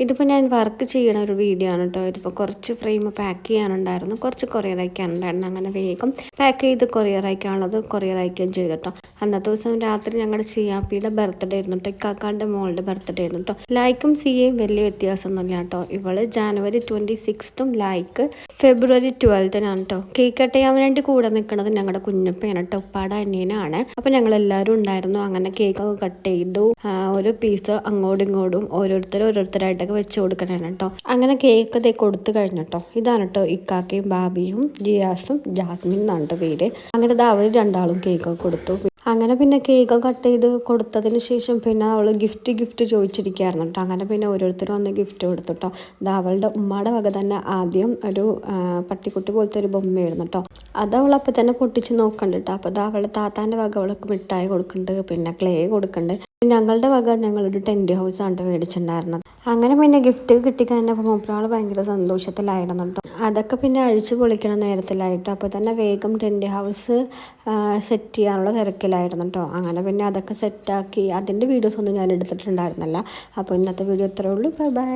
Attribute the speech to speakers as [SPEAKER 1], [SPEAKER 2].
[SPEAKER 1] ഇതിപ്പോൾ ഞാൻ വർക്ക് ചെയ്യണ ഒരു വീഡിയോ ആണ് കേട്ടോ. ഇതിപ്പോൾ കുറച്ച് ഫ്രെയിം പാക്ക് ചെയ്യാനുണ്ടായിരുന്നു, കുറച്ച് കൊറിയർ അയക്കാനുണ്ടായിരുന്നു. അങ്ങനെ വേഗം പാക്ക് ചെയ്ത് കൊറിയർ അയക്കാനുള്ളത് കൊറിയർ അയക്കുകയും ചെയ്തു കേട്ടോ. അന്നത്തെ ദിവസം രാത്രി ഞങ്ങളുടെ സിയാപ്പിയുടെ ബർത്ത്ഡേ ആയിരുന്നു കേട്ടോ. ഇക്കാക്കാൻ്റെ മോളുടെ ബർത്ത്ഡേ ആയിരുന്നു കേട്ടോ. ലൈക്കും സിയയും വലിയ വ്യത്യാസമൊന്നുമില്ല കേട്ടോ. ഇവള് ജാനുവരി 26th ലൈക്ക് ഫെബ്രുവരി 12th കേട്ടോ. കേക്ക് കട്ട് ചെയ്യാൻ വേണ്ടി കൂടെ നിൽക്കുന്നത് ഞങ്ങളുടെ കുഞ്ഞപ്പയാണ് കേട്ടോ, ഉപ്പാടെ അനിയനാണ്. അപ്പോൾ ഞങ്ങൾ എല്ലാവരും ഉണ്ടായിരുന്നു. അങ്ങനെ കേക്കൊക്കെ കട്ട് ചെയ്തു. ഒരു പീസ് അങ്ങോട്ടും ഇങ്ങോട്ടും ഓരോരുത്തരായിട്ടൊക്കെ വെച്ച് കൊടുക്കണേണ് കേട്ടോ. അങ്ങനെ കേക്ക് ദേ കൊടുത്തു കഴിഞ്ഞിട്ടോ. ഇതാണ് കേട്ടോ ഇക്കാക്കയും ബാബിയും ജിയാസും ജാസ്മിൻ എന്നാണ് കേട്ടോ പേര്. അങ്ങനെ അവർ രണ്ടാളും കേക്കൊക്കെ കൊടുത്തു. അങ്ങനെ പിന്നെ കേക്ക് കട്ട് ചെയ്ത് കൊടുത്തതിന് ശേഷം പിന്നെ അവൾ ഗിഫ്റ്റ് ചോദിച്ചിരിക്കുകയായിരുന്നു കേട്ടോ. അങ്ങനെ പിന്നെ ഓരോരുത്തരും വന്ന് ഗിഫ്റ്റ് കൊടുത്തു കേട്ടോ. ഇത് അവളുടെ ഉമ്മയുടെ വക തന്നെ ആദ്യം ഒരു പട്ടിക്കുട്ടി പോലത്തെ ഒരു ബൊമ്മയായിരുന്നു കേട്ടോ. അത് അവളപ്പോൾ തന്നെ പൊട്ടിച്ച് നോക്കണ്ട കേട്ടോ. അപ്പോൾ അത് അവളുടെ താത്താൻ്റെ വക അവൾക്ക് മിഠായി കൊടുക്കുന്നുണ്ട്, പിന്നെ ക്ലേ കൊടുക്കുന്നുണ്ട്. ഞങ്ങളുടെ വക ഞങ്ങളൊരു ടെൻറ്റ് ഹൗസ് ആണ് മേടിച്ചിട്ടുണ്ടായിരുന്നത്. അങ്ങനെ പിന്നെ ഗിഫ്റ്റ് കിട്ടിക്കഴിഞ്ഞപ്പോൾ മൂപ്പരാൾ ഭയങ്കര സന്തോഷത്തിലായിരുന്നു കേട്ടോ. അതൊക്കെ പിന്നെ അഴിച്ചു പൊളിക്കണ നേരത്തിലായിട്ട് അപ്പോൾ തന്നെ വേഗം ടെൻറ്റ് ഹൗസ് സെറ്റ് ചെയ്യാനുള്ള തിരക്കിലായിരുന്നു കേട്ടോ. അങ്ങനെ പിന്നെ അതൊക്കെ സെറ്റാക്കി അതിൻ്റെ വീഡിയോസൊന്നും ഞാൻ എടുത്തിട്ടുണ്ടായിരുന്നില്ല. അപ്പോൾ ഇന്നത്തെ വീഡിയോ ഇത്രയേ ഉള്ളൂ. Bye bye.